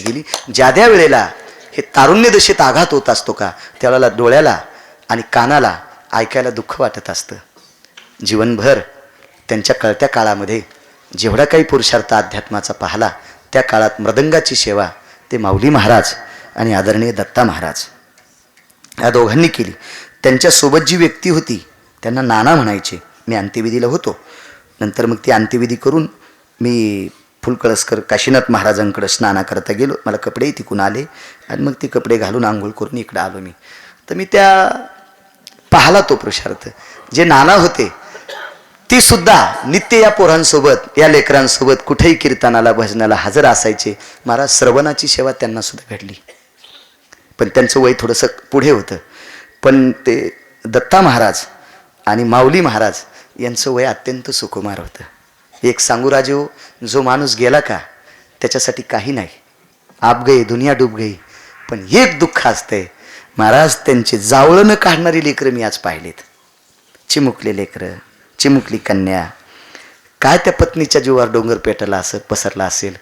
गेली. ज्या त्या वेळेला हे तारुण्य दशेत आघात होत असतो का, त्यावेळेला डोळ्याला आणि कानाला ऐकायला दुःख वाटत असतं. जीवनभर त्यांच्या कळत्या काळामध्ये जेवढा काही पुरुषार्थ अध्यात्माचा पाहला, त्या काळात मृदंगाची सेवा ते माऊली महाराज आणि आदरणीय दत्ता महाराज या दोघांनी केली. त्यांच्यासोबत जी व्यक्ती होती त्यांना नाना म्हणायचे. मी अंत्यविधीला होतो. नंतर मग ती अंत्यविधी करून मी फुलकळसकर काशीनाथ महाराजांकडे स्नानाकरता गेलो. मला कपडेही तिकून आले आणि मग ते कपडे घालून आंघोळ करून इकडे आलो मी. तर मी त्या पाहला तो पुरुषार्थ. जे नाना होते ती सुद्धा नित्य या पोरांसोबत, या लेकरांसोबत कुठेही कीर्तनाला भजनाला हजर असायचे. महाराज श्रवणाची सेवा त्यांना सुद्धा घडली. पण त्यांचं वय थोडंसं पुढे होतं. पण ते दत्ता महाराज आणि माऊली महाराज यांचं वय अत्यंत सुकुमार होतं. एक सांगू राजेहो, जो माणूस गेला का त्याच्यासाठी काही नाही. आप गई दुनिया डूब गई. पण एक दुःख असतंय, महाराज त्यांचे जावळं न काढणारी लेकरं मी आज पाहिलेत. चिमुकले लेकरं, चिमुकली कन्या, काय त्या पत्नीच्या जीवावर डोंगर पेटला असेल, पसरला असेल,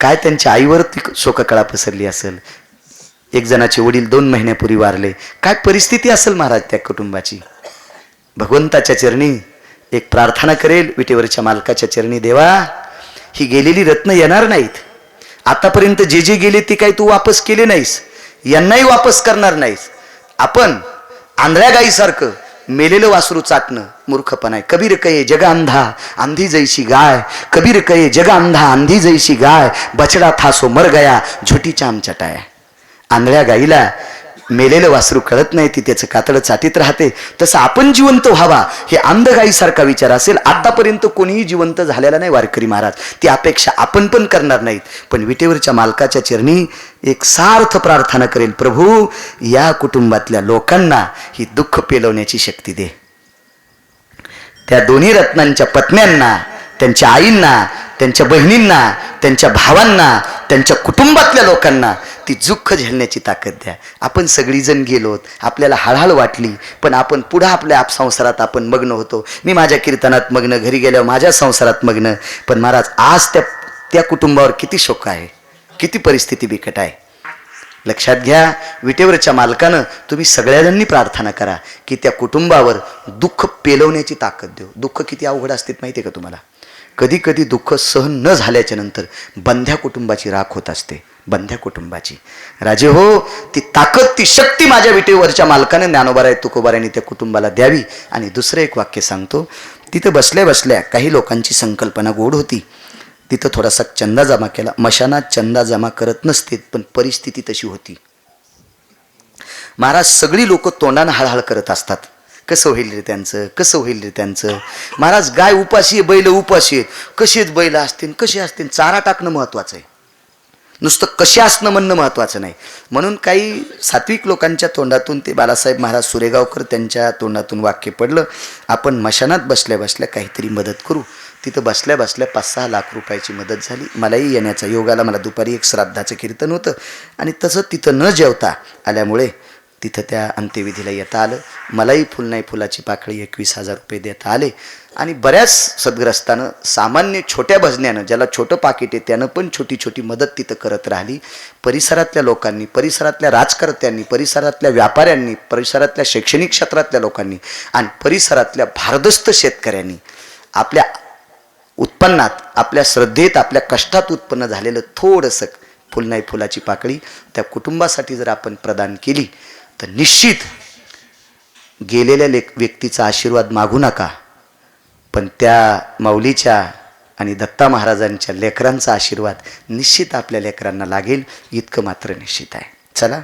काय त्यांच्या आईवर ती शोककळा पसरली असेल. एक जणाचे वडील 2 महिन्यापूर्वी वारले. काय परिस्थिती असेल महाराज त्या कुटुंबाची. भगवंताच्या चरणी एक प्रार्थना करेल, विटेवरच्या मालकाच्या चरणी, देवा ही गेलेली रत्न येणार नाहीत. आतापर्यंत जे जे गेले ते काही तू वापस केले नाहीस, यांनाही वापस करणार नाहीस. आपण आंधळ्या गाईसारखं मेलेलं वासरू चाटणं मूर्खपणा आहे. कबीर कहे जगा अंधा अंधी जैसी गाय, कबीर कहे जगा अंधा अंधी जैसी गाय, बछड़ा था सो मर गया झुटी चाम चटाया. आंधळ्या गाईला मेलेलं वासरू कळत नाही, ती त्याचं कातडं चाटीत राहते. तसं आपण जिवंत व्हावा हे अंध गाईसारखा विचार असेल. आतापर्यंत कोणीही जिवंत झालेला नाही वारकरी महाराज. ती अपेक्षा आपण पण करणार नाहीत. पण विटेवरच्या मालकाच्या चरणी एक सार्थ प्रार्थना करेल, प्रभू या कुटुंबातल्या लोकांना ही दुःख पेलवण्याची शक्ती दे. त्या दोन्ही रत्नांच्या पत्न्यांना, त्यांच्या आईंना, त्यांच्या बहिणींना, त्यांच्या भावांना, त्यांच्या कुटुंबातल्या लोकांना ती दुःख झेलण्याची ताकद द्या. आपण सगळीजण गेलोत, आपल्याला हळहळ वाटली, पण आपण पुढं आपल्या संसारात आपण मग्न होतो. मी माझ्या कीर्तनात मग्न, घरी गेल्यावर माझ्या संसारात मग्न. पण महाराज आज त्या कुटुंबावर किती शोक आहे, किती परिस्थिती बिकट आहे. लक्षात घ्या, विटेवरच्या मालकानं तुम्ही सगळ्यांनी प्रार्थना करा की त्या कुटुंबावर दुःख पेलवण्याची ताकद देऊ. दुःख किती अवघड असते माहिती आहे का तुम्हाला. कधी कधी दुःख सहन न झाल्याच्या नंतर बंध्या कुटुंबाची राख होत असते. बंध्या कुटुंबाची राजे हो, ती ताकद, ती शक्ती माझ्या विटेवरच्या मालकाने ज्ञानोबाराय तुकोबारायांनी त्या कुटुंबाला द्यावी. आणि दुसरं एक वाक्य सांगतो. तिथं बसल्या बसल्या काही लोकांची संकल्पना गोड होती. तिथं थोडासा चंदा जमा केला. मशानात चंदा जमा करत नसते, पण परिस्थिती तशी होती. महाराज सगळी लोक तोंडानं हळहळ करत असतात, कसं होईल रे त्यांचं, कसं होईल रे त्यांचं. महाराज गाय उपाशी आहे, बैल उपाशी आहेत. कसेच बैल असतील, कसे असतील, चारा टाकणं महत्वाचं आहे. नुसतं कसे असणं म्हणणं महत्त्वाचं नाही. म्हणून काही सात्विक लोकांच्या तोंडातून ते बालासाहेब महाराज सुरेगावकर त्यांच्या तोंडातून वाक्य पडलं, आपण मशानात बसल्या बसल्या काहीतरी मदत करू. तिथं बसल्या बसल्या 5-6 लाख रुपयाची मदत झाली. मलाही येण्याचा योग आला. मला दुपारी एक श्राद्धाचं कीर्तन होतं आणि तसं तिथं न जेवता आल्यामुळे तिथं त्या अंत्यविधीला येता आलं. मलाही फुल नाही फुलाची पाकळी 21,000 रुपये देता आले. आणि बऱ्याच सद्ग्रस्तानं सामान्य छोट्या भजन्यानं, ज्याला छोटं पाकिट आहे त्यानं पण छोटी छोटी मदत तिथं करत राहिली. परिसरातल्या लोकांनी, परिसरातल्या राजकर्त्यांनी, परिसरातल्या व्यापाऱ्यांनी, परिसरातल्या शैक्षणिक क्षेत्रातल्या लोकांनी आणि परिसरातल्या भारदस्त शेतकऱ्यांनी आपल्या उत्पन्नात, आपल्या श्रद्धेत, आपल्या कष्टात उत्पन्न झालेलं थोडंसं फुल नाही फुलाची पाकळी त्या कुटुंबासाठी जर आपण प्रदान केली तर निश्चित गेलेल्या व्यक्तीचा आशीर्वाद मागू नका, पण त्या माऊलीच्या आणि दत्ता महाराजांच्या लेकरांचा आशीर्वाद निश्चित आपल्या लेकरांना लागेल, इतकं मात्र निश्चित आहे. चला,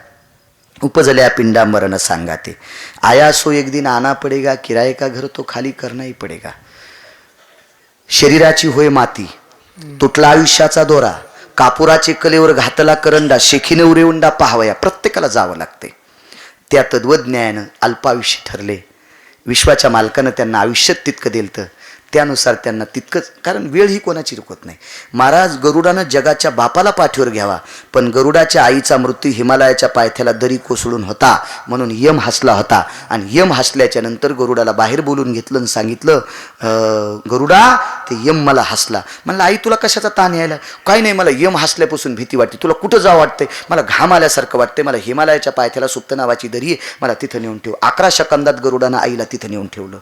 उपजल्या पिंडांबरन सांगाते, आया सो एक दिन आना पडेगा, किराये का घर तो खाली करनाही पडेगा. शरीराची होय माती, तुटला आयुष्याचा दोरा, कापुराचे कलेवर घातला करंडा, शेखीने उरेउंडा पाहावया, प्रत्येकाला जावं लागते. त्या तद्वज्ञानं अल्पायुष्य ठरले. विश्वाच्या मालकानं त्यांना आयुष्यात तितकं दिलं, त्यानुसार त्यांना तितकंच, कारण वेळ ही कोणाची रुकत नाही. महाराज गरुडानं जगाच्या बापाला पाठीवर घ्यावा, पण गरुडाच्या आईचा मृत्यू हिमालयाच्या पायथ्याला दरी कोसळून होता म्हणून यम हसला होता. आणि यम हसल्याच्या नंतर गरुडाला बाहेर बोलून घेतलं आणि सांगितलं, गरुडा ते यम मला हसला. म्हणलं आई तुला कशाचा ताण यायला? काही नाही, मला यम हसल्यापासून भीती वाटते. तुला कुठं जावं वाटतंय? मला घाम आल्यासारखं वाटतंय. मला हिमालयाच्या पायथ्याला सुप्त नावाची दरी आहे, मला तिथं नेऊन ठेव. 11 सेकंदात गरुडानं आईला तिथं नेऊन ठेवलं.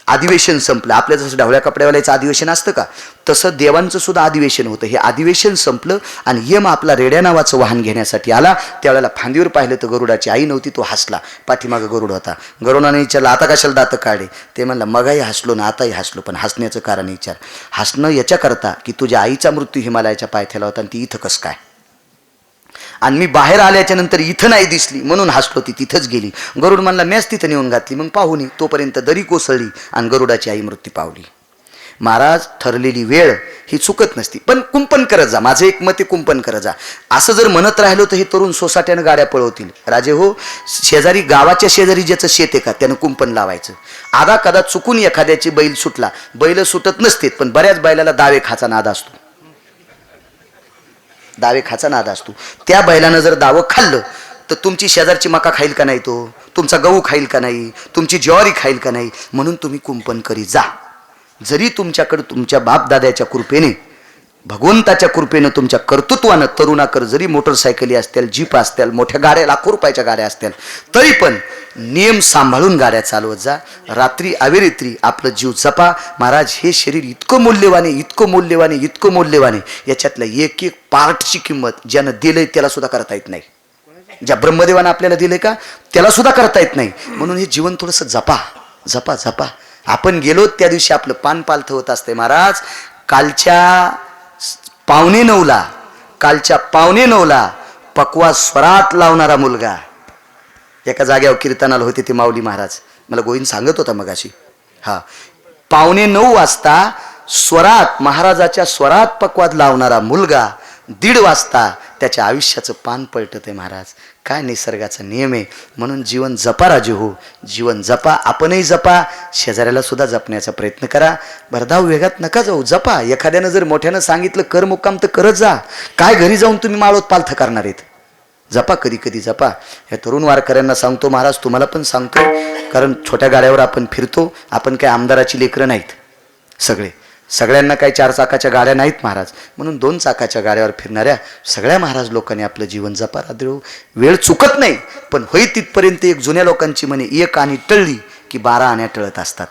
अधिवेशन संपलं. आपल्या जसं ढवळ्या कपड्यावाल्याचं अधिवेशन असतं का, तसं देवांचं सुद्धा अधिवेशन होतं. हे अधिवेशन संपलं आणि यम आपला रेड्या नावाचं वाहन घेण्यासाठी आला. त्यावेळेला फांदीवर पाहिलं तर गरुडाची आई नव्हती. तो हसला. पाठीमागं गरुड होता. गरुडाने विचारलं, आता कशाला दात काढे? ते म्हणलं, मगाही हसलो ना आताही हसलो, पण हसण्याचं कारण विचार. हसणं याच्याकरता की तुझ्या आईचा मृत्यू हिमालयाच्या पायथ्याला होता आणि ती इथं कसं काय, आणि मी बाहेर आल्याच्या नंतर इथं नाही दिसली म्हणून हसलो, ती तिथंच गेली. गरुड म्हणला, मॅच तिथं नेऊन घातली. मग पाहुनी तोपर्यंत दरी कोसळली आणि गरुडाची आई मृत्यू पावली. महाराज ठरलेली वेळ ही चुकत नसती, पण कुंपण करत जा. माझं एक मत आहे, कुंपण करत जा. असं जर म्हणत राहिलो तर हे तरुण सोसाट्यानं गाड्या पळवतील. राजे हो, शेजारी गावाच्या शेजारी ज्याचं शेत आहे का त्यानं कुंपण लावायचं. आधा कदा चुकून एखाद्याची बैल सुटला, बैल सुटत नसते पण बऱ्याच बैलाला दावे खाचा नाद असतो. दावे खाचा नाद असतो. त्या बैलानं जर दावं खाल्लं तर तुमची शेजारची मका खाईल का नाही, तो तुमचा गहू खाईल का नाही, तुमची ज्वारी खाईल का नाही. म्हणून तुम्ही कुंपण करी जा. जरी तुमच्याकडे तुमच्या बापदाद्याच्या कृपेने, भगवंताच्या कृपेनं, तुमच्या कर्तृत्वानं तरुणाकर जरी मोटरसायकली असतील, जीप असतील, मोठ्या गाड्या, लाखो रुपयाच्या गाड्या असतील, तरी पण नियम सांभाळून गाड्या चालवत जा. रात्री अविरित्री आपलं जीव जपा. महाराज हे शरीर इतकं मौल्यवान आहे, इतकं मौल्यवान आहे, इतकं मौल्यवान आहे, याच्यातल्या एक एक पार्टची किंमत ज्यानं दिलंय त्याला सुद्धा करता येत नाही. ज्या ब्रह्मदेवानं आपल्याला दिलंय का त्याला सुद्धा करता येत नाही. म्हणून हे जीवन थोडंसं जपा जपा जपा. आपण गेलो त्या दिवशी आपलं पान पालथं होत असते. महाराज कालच्या 8:45ला पकवा स्वरात लावणारा मुलगा एका जाग्यावर कीर्तनाला होते ते माऊली महाराज, मला गोविंद सांगत होता मगाशी. 9:15 स्वरात, महाराजाच्या स्वरात पकवाद लावणारा मुलगा 1:30 त्याच्या आयुष्याचं पान पलटत आहे. महाराज काय निसर्गाचा नियम आहे. म्हणून जीवन जपा राजे हो, जीवन जपा. आपणही जपा, शेजाऱ्याला सुद्धा जपण्याचा प्रयत्न करा. भरधाव वेगात नका जाऊ, जपा. एखाद्यानं जर मोठ्यानं सांगितलं कर मुक्काम तर करत जा. काय घरी जाऊन तुम्ही माळोत पालथं करणार आहेत? जपा, कधी कधी जपा. ह्या तरुण वारकऱ्यांना सांगतो महाराज, तुम्हाला पण सांगतो, कारण छोट्या गाड्यावर आपण फिरतो. आपण काय आमदाराची लेकरं नाहीत. सगळ्यांना काही 4 चाकाच्या गाड्या नाहीत महाराज. म्हणून 2 चाकाच्या गाड्यावर फिरणाऱ्या सगळ्या महाराज लोकांनी आपलं जीवन जपा. रात्री वेळ चुकत नाही, पण होई तिथपर्यंत एक जुन्या लोकांची म्हणे, 1 आणी टळली की 12 आण्या टळत असतात.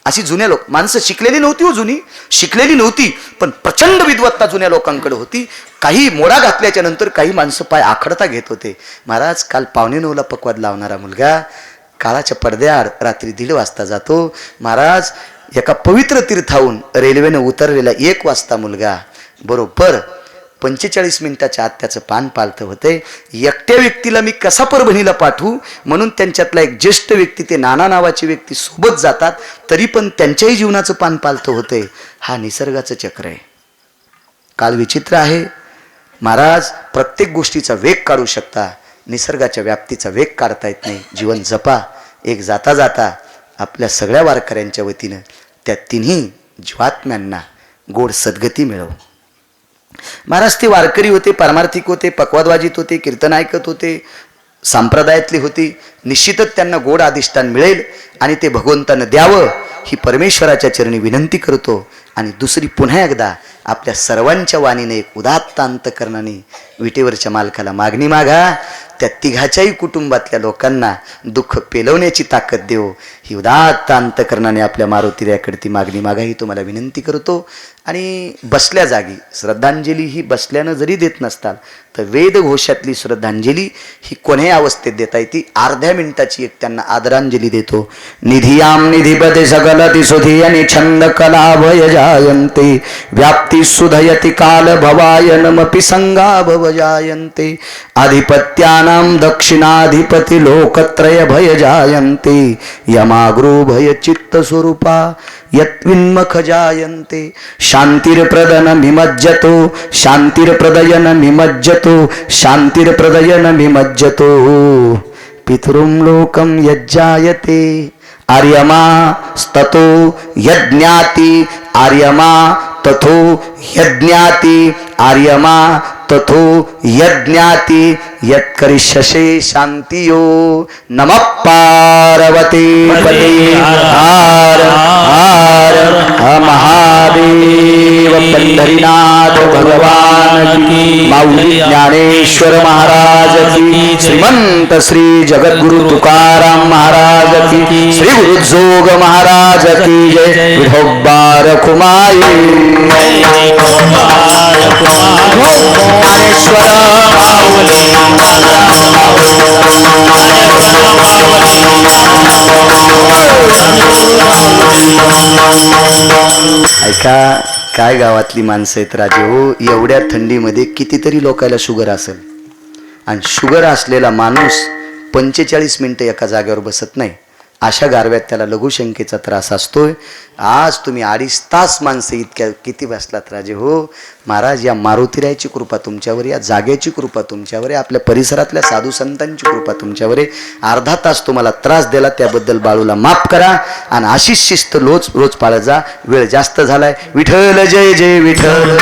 अशी जुन्या माणसं शिकलेली नव्हती हो, जुनी शिकलेली नव्हती, पण प्रचंड विद्वत्ता जुन्या लोकांकडे होती. काही मोडा घातल्याच्या नंतर काही माणसं पाय आखडता घेत होते. महाराज काल 8:45ला पकवाद लावणारा मुलगा काळाच्या पडद्याआड रात्री 1:30 जातो. महाराज एका पवित्र तीर्थाहून रेल्वेनं उतरलेला 1 मुलगा बरोबर 45 मिनिटाच्या आत त्याचं पान पालथं होतंय. एकट्या व्यक्तीला मी कसा परभणीला पाठवू, म्हणून त्यांच्यातला एक ज्येष्ठ व्यक्ती, ते नाना नावाचे व्यक्ती सोबत जातात, तरी पण त्यांच्याही जीवनाचं पान पालथं होतंय. हा निसर्गाचं चक्र आहे. काल विचित्र आहे महाराज. प्रत्येक गोष्टीचा वेग काढू शकता, निसर्गाच्या व्याप्तीचा वेग काढता येत नाही. जीवन जपा. एक जाता जाता आपल्या सगळ्या वारकऱ्यांच्या वतीनं त्या तिन्ही जीवात्म्यांना गोड सद्गती मिळव. महाराज ते वारकरी होते, पारमार्थिक होते, पकवाद वाजित होते, कीर्तन ऐकत होते, संप्रदायातली होती. निश्चितच त्यांना गोड अधिष्ठान मिळेल आणि ते भगवंतानं द्यावं ही परमेश्वराच्या चरणी विनंती करतो. आणि दुसरी पुन्हा एकदा आपल्या सर्वांच्या वाणीने एक उदात्त अंतकरणाने विटेवरच्या मालकाला मागणी मागा. त्या तिघाच्याही कुटुंबातल्या लोकांना दुःख पेलवण्याची ताकद देव, ही उदात्त अंतकरणाने आपल्या मारुतीऱ्याकडे ती मागणी मागा, ही तुम्हाला विनंती करतो. आणि बसल्या जागी श्रद्धांजली ही बसल्यानं जरी देत नसताल तर वेदघोषातली श्रद्धांजली ही कोण्याही अवस्थेत देता येते. अर्ध्या मिनिटाची एक त्यांना आदरांजली देतो. निधियाम निधिपते सकलति सुधियनि छंद कलाभय जायन्ते व्याप्ती सुधयति काल भवायनमपि संगा भव जायन्ते अधिपत्यानां दक्षिणाधिपति लोकत्रय भय जायन्ते यमागृ भय चित्त स्वरूपा यत्विन्मख जायन्ते शांतिर्प्रदन निमज्जतो शांतिर्प्रदयन निमज्जतो शांतिर्प्रदयन निमज्जतो पितृं लोकं यज्जायते आर्यमा ततो यज्ञाति आर्यमा तथो यज्ञाति आर्यमा तथो यज्ञाति यत्करिष्यसे शांतियो नमः पार्वती पते हर हर महादेव पंढरीनाथ भगवान की माऊली ज्ञानेश्वर महाराज की श्रीमंत श्री जगद्गुरु तुकाराम महाराज की श्री गुरु जोग महाराज की जय विठोबा रखुमाई ऐका काय गावातली माणसं आहेत राजे हो. एवढ्या थंडीमध्ये कितीतरी लोकांना शुगर असेल आणि शुगर असलेला माणूस 45 मिनिटं एका जागेवर बसत नाही. अशा गारव्यात त्याला लघुशंकेचा त्रास असतोय. आज तुम्ही 2.5 तास माणसं इतक्या किती बसलात राजे हो. महाराज या मारुतीरायाची कृपा तुमच्यावर, या जागेची कृपा तुमच्यावर, आपल्या परिसरातल्या साधू संतांची कृपा तुमच्यावर. अर्धा तास तुम्हाला त्रास दिला त्याबद्दल बाळूला माफ करा आणि अशीच शिस्त रोज पाळत जा. वेळ जास्त झालाय. विठ्ठल जय जय विठ्ठल.